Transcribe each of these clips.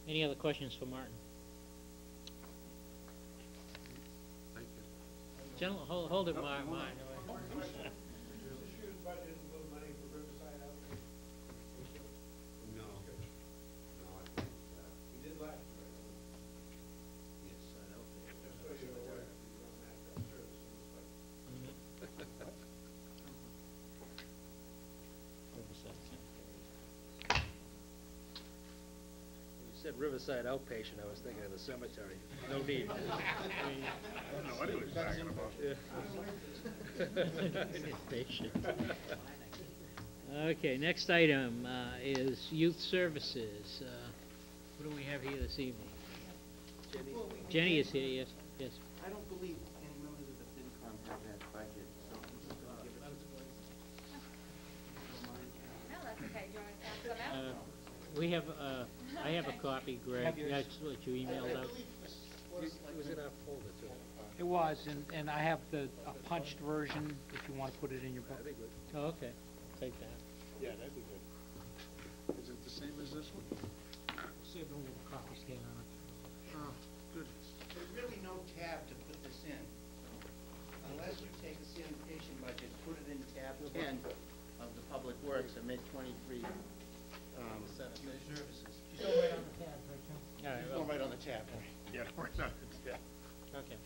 Any other questions for Martin? Thank you. Gentlemen, hold it, Martin. This year's budget is a little money for Riverside out there. No. No, I think, We did last year. yes, I don't think. Just so you're aware, we don't have that service in this budget. You said Riverside outpatient, I was thinking of the cemetery. No need. I don't know what he was talking about. Patient. Okay, next item is youth services. What do we have here this evening? Jenny is here, yes, yes. I don't believe any members of the FinCom have that budget, so I'm just gonna give it to No, that's okay. Do you want me to pass them out? We have, I have a copy, Greg. Have yours? That's what you emailed out. It was in our folder too. It was, and I have a punched version if you want to put it in your book. That'd be good. Oh, okay, take that. Yeah, that'd be good. Is it the same as this one? See if the little copies came on it. Oh, good. There's really no tab to put this in. Unless you take the sanitation budget, put it in tab 10 of the Public Works and make 23 youth services. Just go right on the tab, right, Jim? All right, Go well, right on the tab. Yeah, we're not, yeah. okay.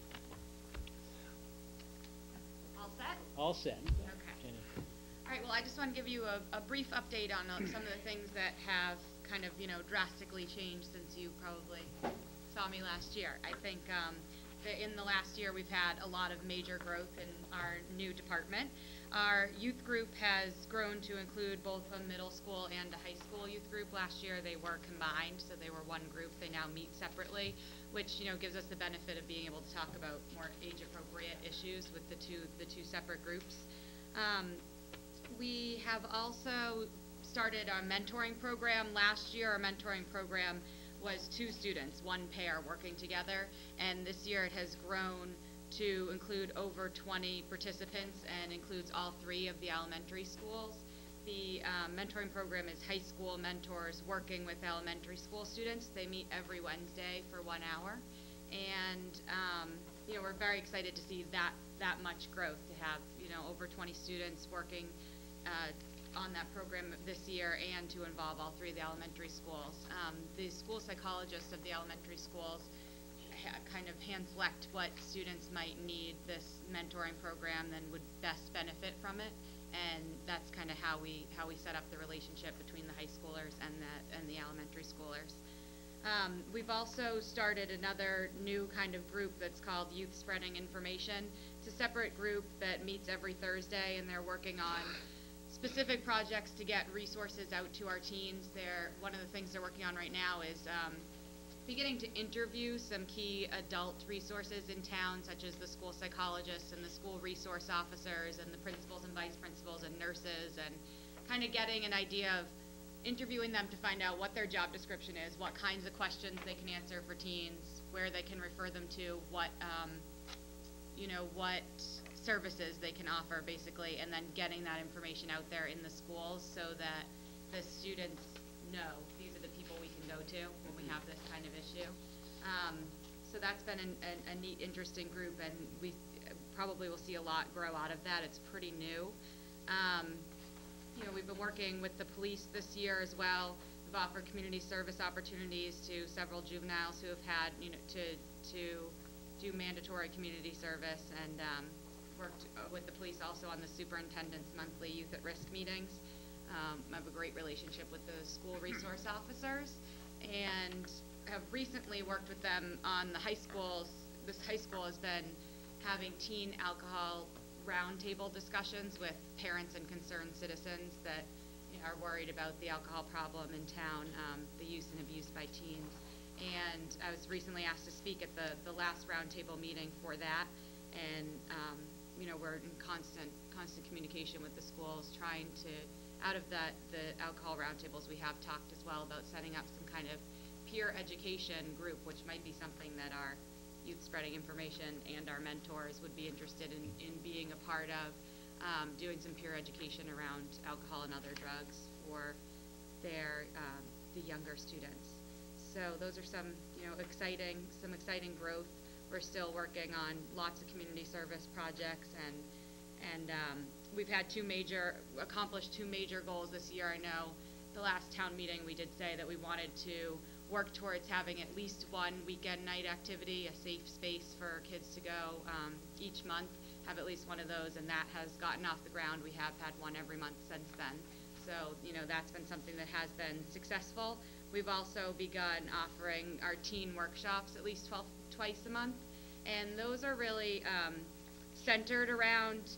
All set? All set. Okay. Jenny. All right, well, I just want to give you a brief update on some of the things that have kind of, drastically changed since you probably saw me last year. I think that in the last year we've had a lot of major growth in our new department. Our youth group has grown to include both a middle school and a high school youth group. Last year they were combined, so they were one group. They now meet separately, which gives us the benefit of being able to talk about more age-appropriate issues with the two separate groups. We have also started our mentoring program. Last year our mentoring program was 2 students, 1 pair working together, and this year it has grown to include over 20 participants and includes all 3 of the elementary schools. The mentoring program is high school mentors working with elementary school students. They meet every Wednesday for 1 hour, and we're very excited to see that much growth, to have over 20 students working on that program this year, and to involve all 3 of the elementary schools. The school psychologists of the elementary schools kind of hand select what students might need this mentoring program and would best benefit from it, and that's kind of how we set up the relationship between the high schoolers and the elementary schoolers. We've also started another new kind of group that's called Youth Spreading Information. It's a separate group that meets every Thursday, and they're working on specific projects to get resources out to our teens. One of the things they're working on right now is beginning to interview some key adult resources in town, such as the school psychologists and the school resource officers and the principals and vice principals and nurses, and kind of getting an idea of interviewing them to find out what their job description is, what kinds of questions they can answer for teens, where they can refer them to, what services they can offer, basically, and then getting that information out there in the schools so that the students know these are the people we can go to when we have this kind of issue. So that's been a neat, interesting group, and we probably will see a lot grow out of that. It's pretty new. We've been working with the police this year as well. We've offered community service opportunities to several juveniles who have had, to do mandatory community service, and worked with the police also on the superintendent's monthly youth at risk meetings. I have a great relationship with the school resource officers, and have recently worked with them on the high schools. This high school has been having teen alcohol roundtable discussions with parents and concerned citizens that are worried about the alcohol problem in town, the use and abuse by teens. And I was recently asked to speak at the last roundtable meeting for that, and we're in constant communication with the schools, trying to, out of the alcohol roundtables, we have talked as well about setting up some kind of peer education group, which might be something that our youth spreading information and our mentors would be interested in being a part of, doing some peer education around alcohol and other drugs for the younger students. So those are some, exciting growth. We're still working on lots of community service projects, and we've had accomplished two major goals this year. I know the last town meeting, we did say that we wanted to work towards having at least one weekend night activity, a safe space for kids to go each month, have at least one of those, and that has gotten off the ground. We have had one every month since then. So, that's been something that has been successful. We've also begun offering our teen workshops at least twice a month, and those are really centered around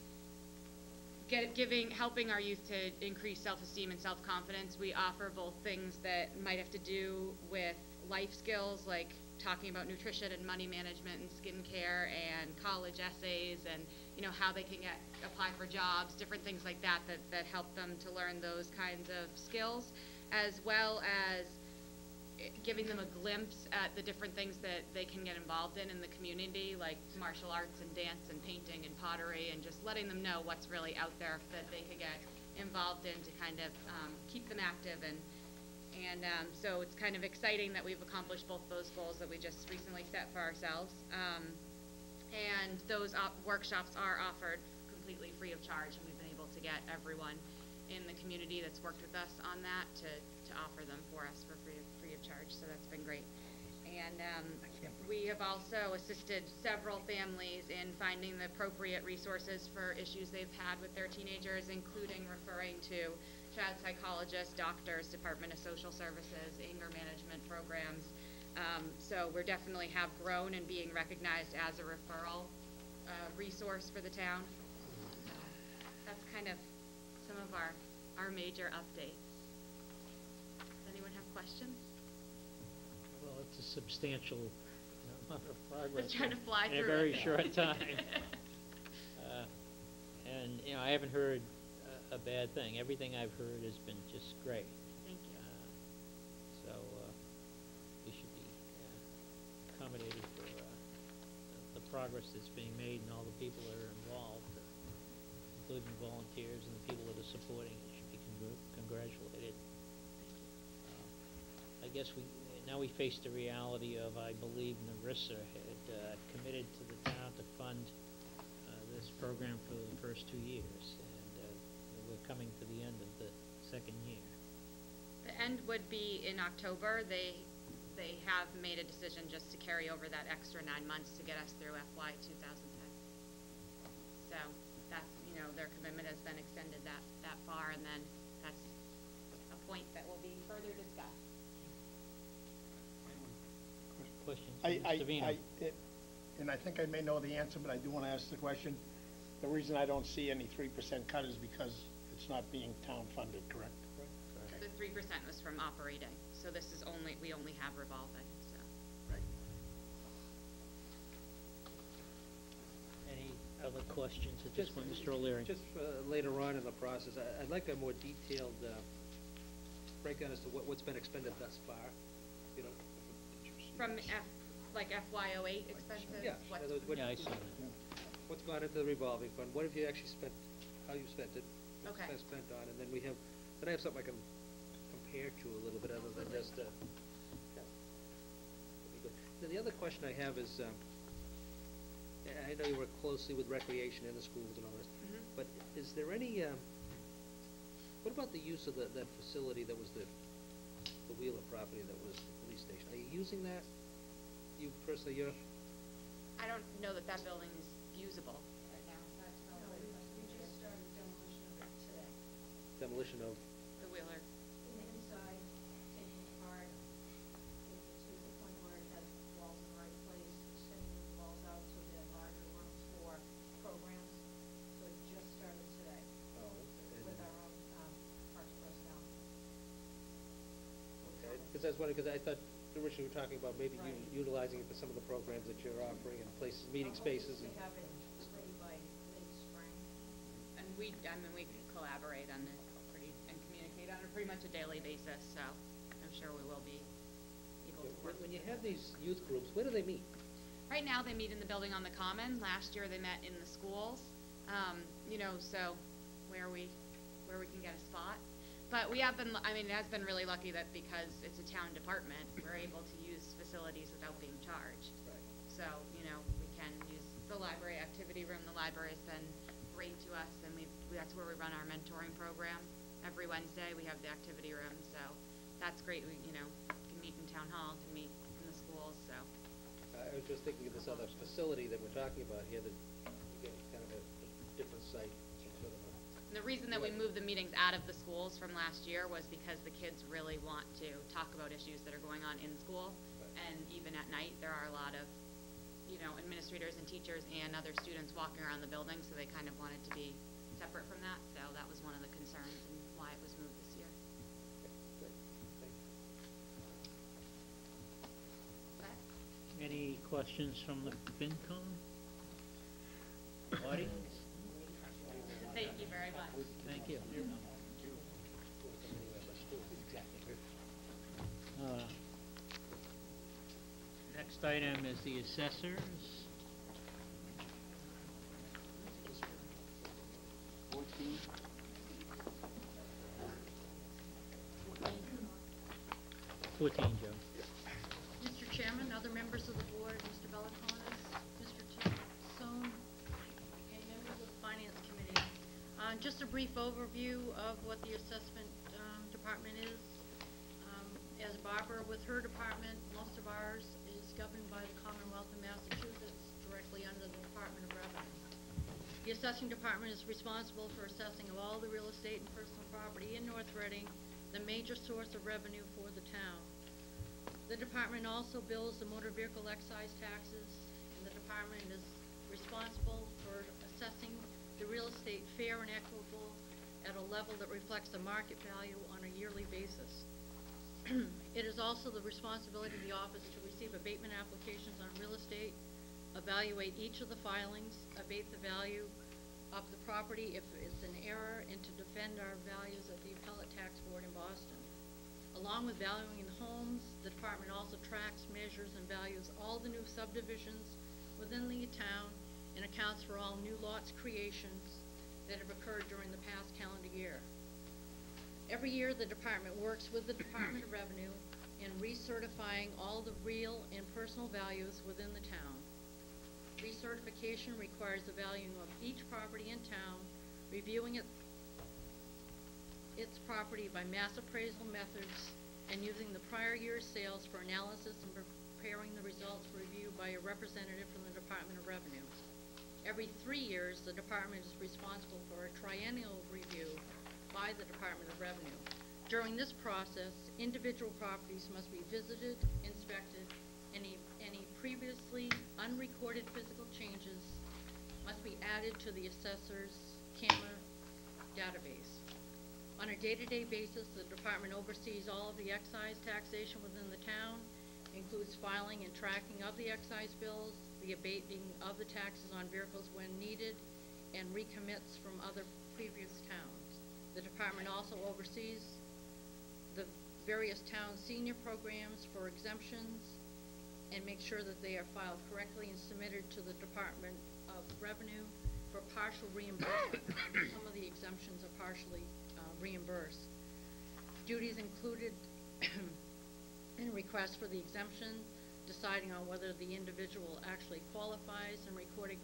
helping our youth to increase self-esteem and self-confidence. We offer both things that might have to do with life skills, like talking about nutrition and money management and skincare and college essays and, how they can apply for jobs, different things like that help them to learn those kinds of skills, as well as giving them a glimpse at the different things that they can get involved in the community, like martial arts and dance and painting and pottery, and just letting them know what's really out there that they could get involved in to kind of keep them active. And so it's kind of exciting that we've accomplished both those goals that we just recently set for ourselves. And those workshops are offered completely free of charge, and we've been able to get everyone in the community that's worked with us on that to offer them for us for free of charge, so that's been great. And we have also assisted several families in finding the appropriate resources for issues they've had with their teenagers, including referring to child psychologists, doctors, Department of Social Services, anger management programs. So we definitely have grown in being recognized as a referral resource for the town. So that's kind of some of our major updates. Does anyone have questions? Well, it's a substantial amount of progress. Just trying to fly in through a very it. short time. And, I haven't heard a bad thing. Everything I've heard has been just great. Thank you. So we should be accommodated for the progress that's being made and all the people that are involved, including volunteers and the people that are supporting it, should be congratulated. I guess now we face the reality of, I believe Narissa had committed to the town to fund this program for the first 2 years, and we're coming to the end of the second year. The end would be in October. They have made a decision just to carry over that extra 9 months to get us through FY 2010. So that's, their commitment has been extended that far, and then that's a point that will be further discussed. Questions? I, Mr. Vino? and I think I may know the answer, but I do want to ask the question. The reason I don't see any 3% cut is because it's not being town funded, correct? The 3% was from operating, so this is we only have revolving, so. Right. Any other questions at this point, Mr. O'Leary? Just later on in the process, I'd like a more detailed breakdown as to what's been expended thus far, From FY08 expenses? Yeah. What's- In other words, Yeah, I saw that. what's gone into the revolving fund, what have you actually spent, how you spent it, what's Okay. been spent on, and then I have something I can compare to a little bit other than just, yeah. That'd be good. Then the other question I have is, I know you work closely with recreation in the schools and all this, but is there any, what about the use of that facility that was the Wheeler property that was the police station? Are you using that? You personally, I don't know that building is usable right now. We just started demolition of it today. demolition of, The Wheeler. In the inside, taking apart, getting to the point where it has walls in the right place, extending the walls out so they're larger rooms for programs. So it just started today with our own parks personnel. okay, because that's because I thought originally we were talking about maybe Right. utilizing it for some of the programs that you're offering and places, meeting spaces. To have it ready by late spring. And we collaborate on it and communicate on it pretty much a daily basis, so I'm sure we will be able to work. When you have these youth groups, where do they meet? Right now, they meet in the building on the Common. Last year, they met in the schools, so where we can get a spot. But we have been, I mean, it has been really lucky that because it's a town department, we're able to use facilities without being charged. Right. So, you know, we can use the library activity room. The library's been great to us, and that's where we run our mentoring program. Every Wednesday, we have the activity room, so that's great. We, you know, can meet in town hall, can meet in the schools, so. I was just thinking of this other facility that we're talking about here, that, again, kind of a different site, some sort of a. And the reason that we moved the meetings out of the schools from last year was because the kids really want to talk about issues that are going on in school. Right. And even at night, there are a lot of, you know, administrators and teachers and other students walking around the building, so they kind of wanted to be separate from that. So that was one of the concerns and why it was moved this year. Great, thank you. Okay. Any questions from the FinCom? Audience? Thank you very much. Thank you. Next item is the assessors. 14. 14, Joe. Mr. Chairman, other members of the board, Mr. Belaconis, Mr. Toussaint, and members of the Finance Committee. Just a brief overview of what the assessment department is. As Barbara, with her department, most of ours is governed by the Commonwealth of Massachusetts, directly under the Department of Revenue. The assessing department is responsible for assessing of all the real estate and personal property in North Reading, the major source of revenue for the town. The department also bills the motor vehicle excise taxes, and the department is responsible for assessing the real estate fair and equitable at a level that reflects the market value on a yearly basis. It is also the responsibility of the office to receive abatement applications on real estate, evaluate each of the filings, abate the value of the property if it's an error, and to defend our values at the Appellate Tax Board in Boston. Along with valuing the homes, the department also tracks, measures, and values all the new subdivisions within the town and accounts for all new lots creations that have occurred during the past calendar year. Every year, the department works with the Department of Revenue in recertifying all the real and personal values within the town. Recertification requires the valuing of each property in town, reviewing its property by mass appraisal methods, and using the prior year's sales for analysis and preparing the results for review by a representative from the Department of Revenue. Every 3 years, the department is responsible for a triennial review by the Department of Revenue. During this process, individual properties must be visited, inspected, any previously unrecorded physical changes must be added to the assessor's camera database. On a day-to-day basis, the department oversees all of the excise taxation within the town, includes filing and tracking of the excise bills, the abating of the taxes on vehicles when needed, and recommits from other previous towns. The department also oversees the various town senior programs for exemptions and makes sure that they are filed correctly and submitted to the Department of Revenue for partial reimbursement. Some of the exemptions are partially reimbursed. Duties included in requests for the exemption, deciding on whether the individual actually qualifies, and recording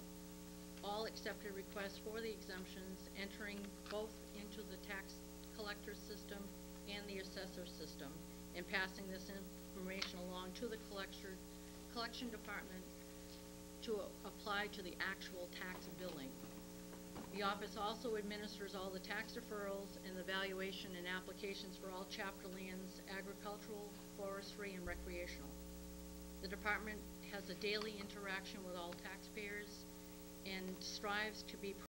all accepted requests for the exemptions, entering both into the tax collector system and the assessor system, and passing this information along to the collection department to apply to the actual tax billing. The office also administers all the tax deferrals and the valuation and applications for all chapter lands, agricultural, forestry, and recreational. The department has a daily interaction with all taxpayers and strives to be